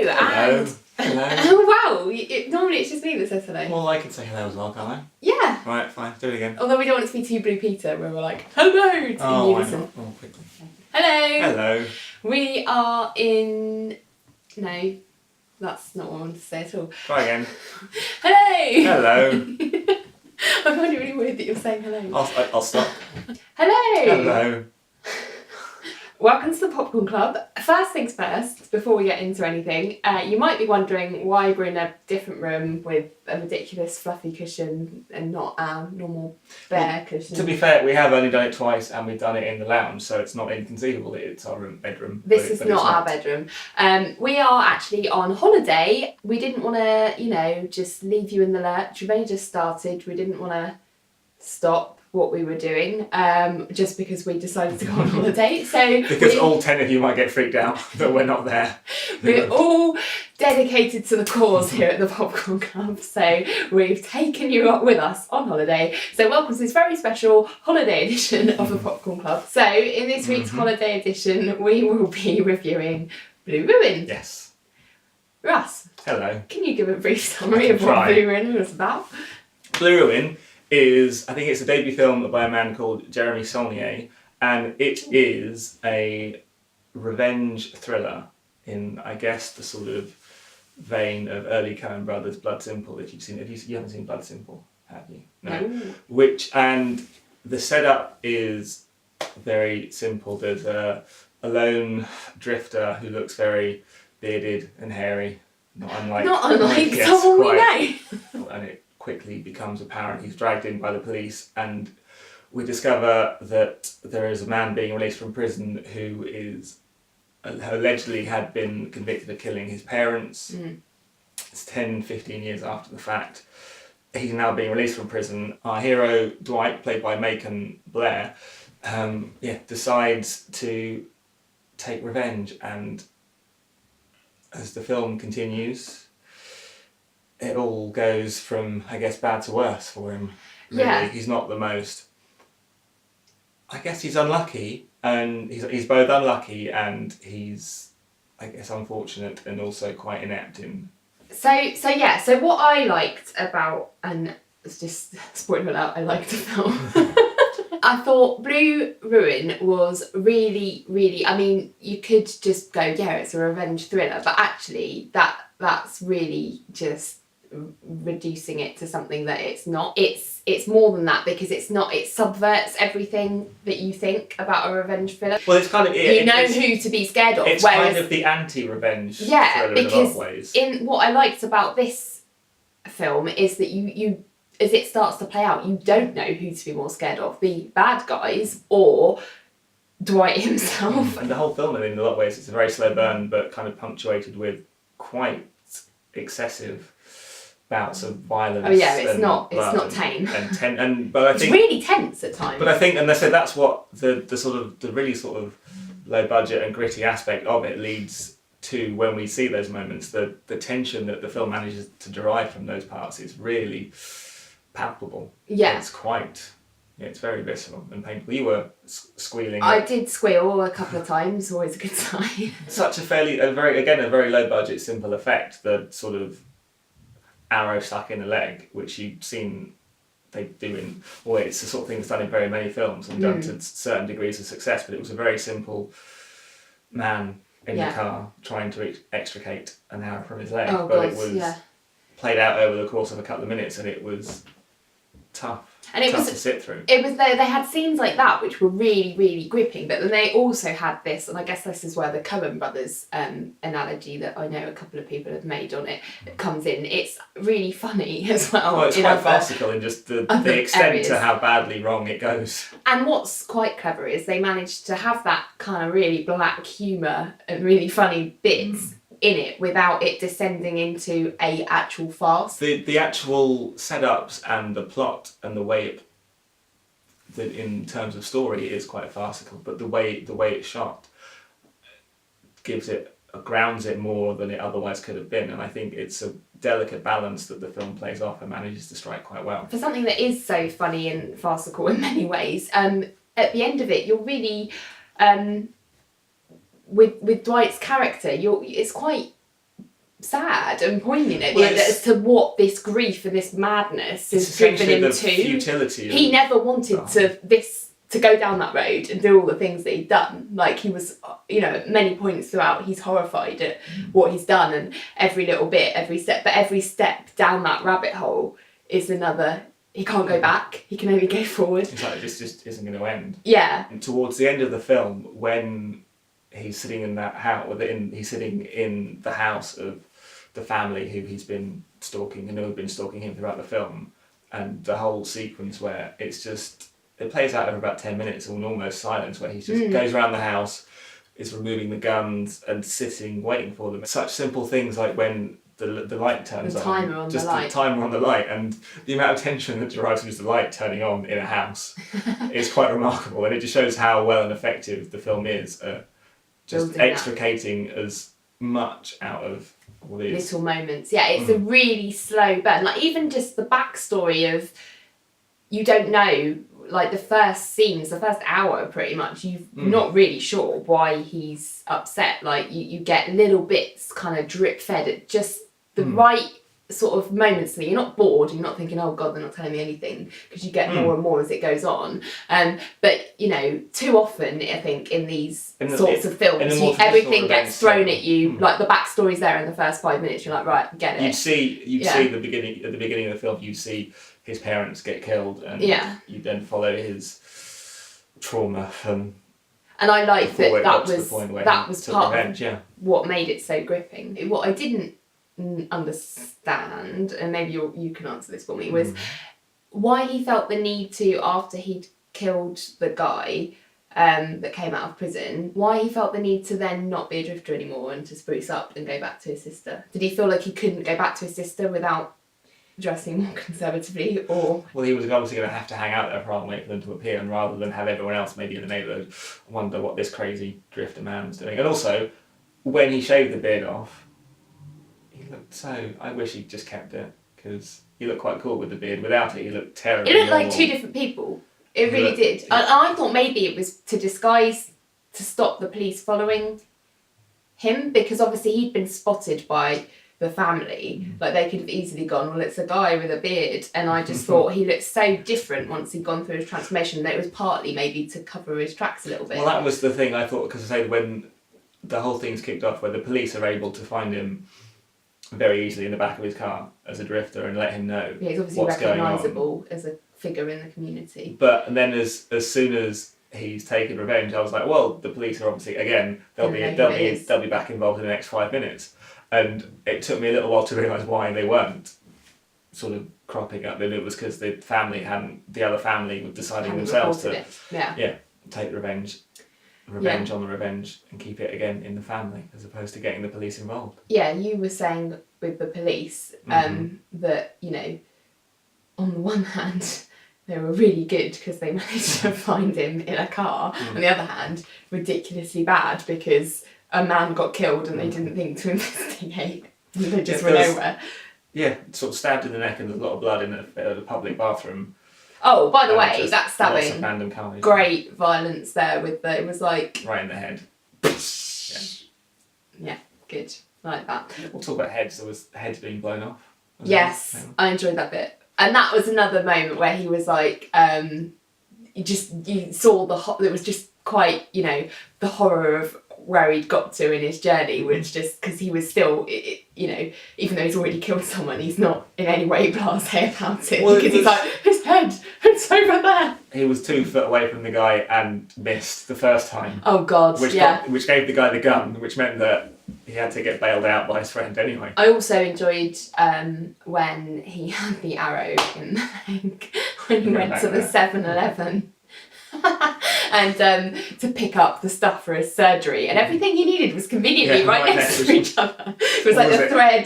Hello. Hello. Wow, normally it's just me that says hello. Well, I can say hello as well, can't I? Yeah. Right, fine, do it again. Although we don't want it to be too Blue Peter, where we're like, hello, in unison. Why not? Oh, quickly. Hello. Hello. We are in... No, that's not what I wanted to say at all. Try again. Hello. Hello. I find it really weird that you're saying hello. I'll stop. Hello. Hello. Welcome to the Popcorn Club. First things first, before we get into anything, you might be wondering why we're in a different room with a ridiculous fluffy cushion and not our normal bare cushion. To be fair, we have only done it twice and we've done it in the lounge, so it's not inconceivable that it's our bedroom. This is not our bedroom. We are actually on holiday. We didn't want to, just leave you in the lurch. We've only just started. We didn't want to stop what we were doing just because we decided to go on holiday. So because all 10 of you might get freaked out that we're not there. We're all dedicated to the cause here at the Popcorn Club, so we've taken you up with us on holiday. So welcome to this very special holiday edition of the Popcorn Club. So in this week's holiday edition, we will be reviewing Blue Ruin. Yes. Russ. Hello. Can you give a brief summary of what Blue Ruin was about? Blue Ruin is, I think it's a debut film by a man called Jeremy Saulnier, and it is a revenge thriller in, I guess, the sort of vein of early Coen Brothers' Blood Simple. If you've seen, you haven't seen Blood Simple, have you? No. And the setup is very simple. There's a lone drifter who looks very bearded and hairy, not unlike someone we know. And it quickly becomes apparent he's dragged in by the police, and we discover that there is a man being released from prison who is allegedly had been convicted of killing his parents. It's 10-15 years after the fact. He's now being released from prison. Our hero Dwight, played by Macon Blair, decides to take revenge, and as the film continues, it all goes from, I guess, bad to worse for him. Really. Yeah. He's not the most... I guess he's unlucky, and he's both unlucky and he's, I guess, unfortunate and also quite inept in... So what I liked about, and it's just spoiler alert, I liked the film. I thought Blue Ruin was really, really, I mean, you could just go, yeah, it's a revenge thriller, but actually that's really just reducing it to something that it's not. It's more than that, because it subverts everything that you think about a revenge thriller. Well, it's kind of... who to be scared of. It's kind of the anti-revenge thriller in a lot of ways. In what I liked about this film is that you as it starts to play out, you don't know who to be more scared of, the bad guys or Dwight himself. And the whole film, in a lot of ways, it's a very slow burn, but kind of punctuated with quite excessive bouts of violence. Oh yeah, it's not tame. But I think it's really tense at times. But I think, and they said that's what the really sort of low budget and gritty aspect of it leads to when we see those moments. The tension that the film manages to derive from those parts is really palpable. Yeah, it's very visceral and painful. You were squealing. I did squeal a couple of times. Always a good sign. Such a very low budget, simple effect. The sort of arrow stuck in the leg, which you've seen they do it's the sort of thing that's done in very many films and done to certain degrees of success, but it was a very simple man in the car trying to extricate an arrow from his leg. It was played out over the course of a couple of minutes, and it was tough. And it was to sit through. It was they had scenes like that which were really, really gripping, but then they also had this, and I guess this is where the Coen Brothers analogy that I know a couple of people have made on it comes in. It's really funny as well. Well, it's quite farcical in just the extent to how badly wrong it goes. And what's quite clever is they managed to have that kind of really black humour and really funny bits in it without it descending into a actual farce. The actual setups and the plot and the way in terms of story is quite farcical, but the way it's shot grounds it more than it otherwise could have been, and I think it's a delicate balance that the film plays off and manages to strike quite well. For something that is so funny and farcical in many ways, at the end of it you're really with Dwight's character, it's quite sad and poignant at the Well, end it's- as to what this grief and this madness has driven essentially him the to. futility. He never wanted to go down that road and do all the things that he'd done. Like, he was, you know, at many points throughout, he's horrified at what he's done, and every little bit, every step down that rabbit hole is another. He can't go back. He can only go forward. It's like this just isn't going to end. Yeah. And towards the end of the film, when he's sitting in that house, he's sitting in the house of the family who he's been stalking and who have been stalking him throughout the film, and the whole sequence where it plays out over about 10 minutes in almost silence, where he just goes around the house, is removing the guns and sitting waiting for them. Such simple things like when the light turns on. The timer on just the light. The timer on the light, and the amount of tension that derives from just the light turning on in a house is quite remarkable, and it just shows how well and effective the film is at just Building extricating as much out of what is. Little moments. Yeah, it's a really slow burn. Like, even just the backstory of, you don't know, like the first scenes, the first hour pretty much, you're not really sure why he's upset. Like, you get little bits kind of drip fed at just the right sort of moments. You're not bored, you're not thinking, oh god, they're not telling me anything, because you get more and more as it goes on. But, you know, too often, I think, in these sorts of films, everything gets thrown at you. Like, the backstory's there in the first 5 minutes, you're like, right, get it. You'd see at the beginning of the film, you'd see his parents get killed, and you then follow his trauma and I like that was part revenge, of what made it so gripping. What I didn't understand, and maybe you can answer this for me, was why he felt the need to, after he'd killed the guy that came out of prison, why he felt the need to then not be a drifter anymore and to spruce up and go back to his sister. Did he feel like he couldn't go back to his sister without dressing more conservatively, or? Well, he was obviously going to have to hang out there for a while and wait for them to appear, and rather than have everyone else maybe in the neighbourhood wonder what this crazy drifter man's doing. And also, when he shaved the beard off, he looked so... I wish he'd just kept it, because he looked quite cool with the beard. Without it, he looked terrible. It looked like two different people. It really did. I thought maybe it was to disguise, to stop the police following him, because obviously he'd been spotted by the family. Like, they could have easily gone, well, it's a guy with a beard, and I just thought he looked so different once he'd gone through his transformation that it was partly maybe to cover his tracks a little bit. Well, that was the thing I thought, because I say when the whole thing's kicked off, where the police are able to find him very easily in the back of his car as a drifter and let him know he's obviously what's going on. recognisable as a figure in the community. But and then as soon as he's taken revenge, I was like, well, the police are obviously, again, they'll be back involved in the next 5 minutes. And it took me a little while to realise why they weren't sort of cropping up. And it was because the other family were deciding themselves to take revenge on the revenge and keep it again in the family, as opposed to getting the police involved. Yeah, you were saying with the police that, you know, on the one hand, they were really good because they managed to find him in a car. On the other hand, ridiculously bad because a man got killed and they didn't think to investigate. And they just went nowhere. Yeah, sort of stabbed in the neck and there's a lot of blood in a public bathroom. Oh, by the way, that stabbing, lots of random carnage. Great violence there with it was like... Right in the head. Yeah, good. I like that. We'll talk about heads. There was heads being blown off. Yes, I enjoyed that bit. And that was another moment where he was like, you saw it was just quite, you know, the horror of where he'd got to in his journey, which just, because he was still, you know, even though he's already killed someone, he's not in any way blasé about it, because he's like, his head, it's over there. He was 2 foot away from the guy and missed the first time. Oh God, which gave the guy the gun, which meant that he had to get bailed out by his friend anyway. I also enjoyed when he had the arrow in the leg, when he went to the 7-Eleven. And to pick up the stuff for his surgery, and everything he needed was conveniently right next to each other. It was like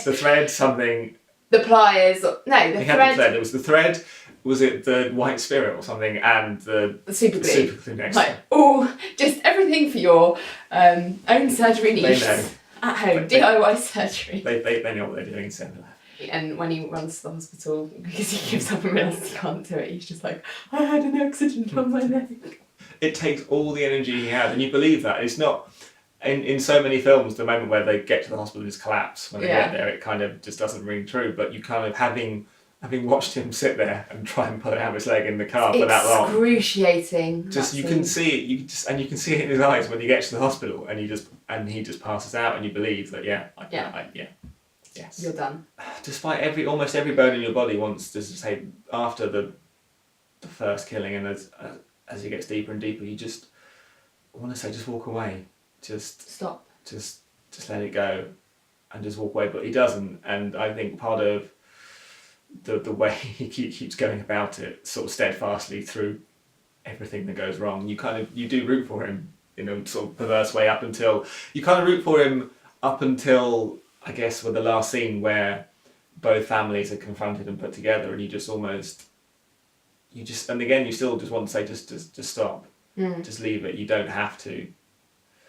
the thread, something. The pliers, the thread. It was the thread. Was it the white spirit or something, and the super glue next like, just everything for your own surgery needs at home, DIY surgery. They know what they're doing, so. And when he runs to the hospital, because he gives up and realises he can't do it, he's just like, I had an accident on my leg. It takes all the energy he had, and you believe that. It's not... in so many films, the moment where they get to the hospital and just collapse when they Yeah. get there, it kind of just doesn't ring true. But you kind of having watched him sit there and try and pull out his leg in the car for that long, excruciating. just you can see it. You can see it in his eyes when he gets to the hospital, and he just passes out, and you believe that yes, You're done. Despite almost every bone in your body wants to say after the first killing, and as it gets deeper and deeper, you just want to say just walk away, just stop, just let it go, and just walk away. But he doesn't, and I think part of the way he keeps going about it, sort of steadfastly through everything that goes wrong, you do root for him in a sort of perverse way up until I guess with the last scene where both families are confronted and put together, and and again you still just want to say just stop, just leave it. You don't have to.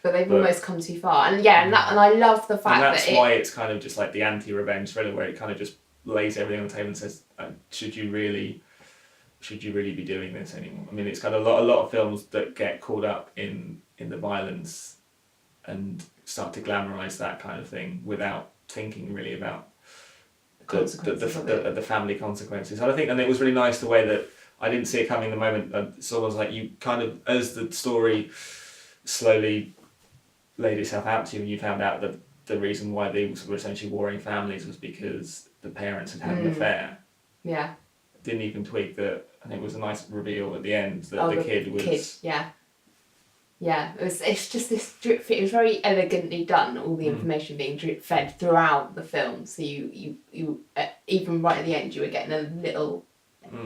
But they've almost come too far, and I love the fact that's why it's kind of just like the anti-revenge thriller, where it kind of just lays everything on the table and says, should you really be doing this anymore? I mean, it's kind of a lot of films that get caught up in the violence and start to glamorise that kind of thing without thinking really about the family consequences. And I think, and it was really nice the way that I didn't see it coming the moment. It's almost like you kind of, as the story slowly laid itself out to you, and you found out that the reason why they were essentially warring families was because the parents had had an affair. Yeah. Didn't even tweak that, and it was a nice reveal at the end that the kid was. Yeah, it's just this drip feed. It was very elegantly done. All the information being drip fed throughout the film, so you even right at the end you were getting a little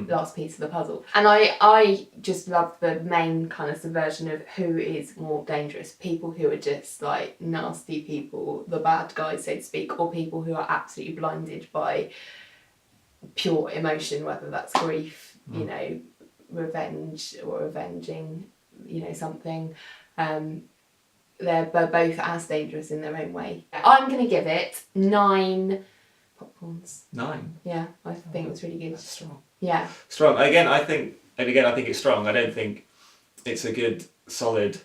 last piece of the puzzle. And I just love the main kind of subversion of who is more dangerous: people who are just like nasty people, the bad guys, so to speak, or people who are absolutely blinded by pure emotion, whether that's grief, revenge or avenging, something. They're both as dangerous in their own way. I'm going to give it 9 popcorns. 9? Yeah, I think it was really good. That's strong. Yeah. Strong. I think it's strong. I don't think it's a good, solid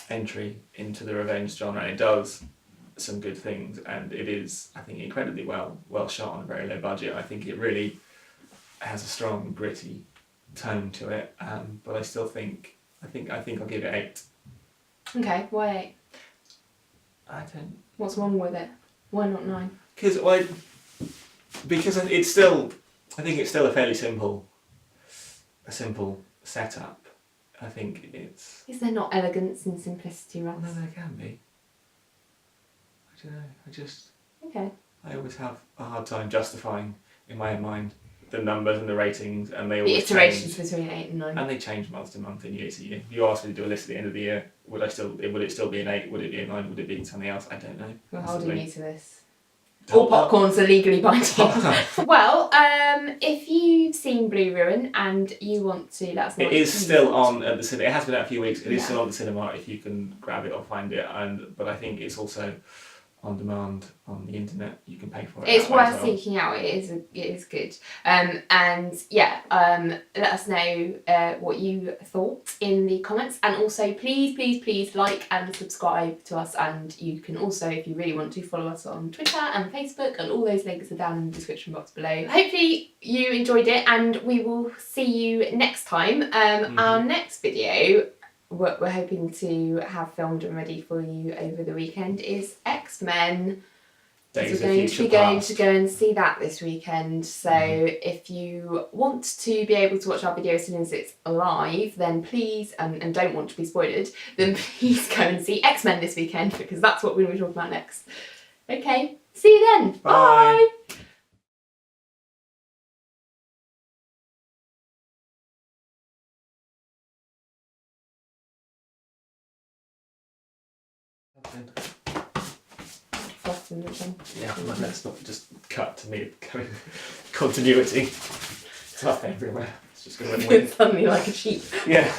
entry into the revenge genre. It does some good things, and it is, I think, incredibly well shot on a very low budget. I think it really has a strong, gritty tone to it, but I still think I'll give it 8. Okay, why 8? I don't. What's wrong with it? Why not 9? Because it's still, I think it's still a fairly simple setup. I think it's. Is there not elegance in simplicity, Russ? No, there can be. I don't know. Okay. I always have a hard time justifying in my own mind the numbers and the ratings, and they The always iterations change. between 8 and 9. And they change month to month and year to year. If you asked me to do a list at the end of the year, would it still be an 8? Would it be a 9? Would it be something else? I don't know. We're holding you to this. All popcorns are legally binding. Well, if you've seen Blue Ruin and you want to let us know. It is still on at the cinema. It has been out a few weeks. It is still on the cinema if you can grab it or find it. But I think it's also on demand on the internet. You can pay for it. It's worth seeking out. It is good. Let us know what you thought in the comments, and also please like and subscribe to us. And you can also, if you really want to, follow us on Twitter and Facebook, and all those links are down in the description box below. Hopefully you enjoyed it, and we will see you next time. Our next video, what we're hoping to have filmed and ready for you over the weekend, is X-Men. Days We're going to be going to go and see that this weekend. So if you want to be able to watch our video as soon as it's live, then please, and don't want to be spoiled, then please go and see X-Men this weekend, because that's what we're going to be talking about next. Okay, see you then. Bye. Yeah, well, let's not just cut to me going continuity. It's up everywhere. It's just going to win. Suddenly like a sheep. Yeah.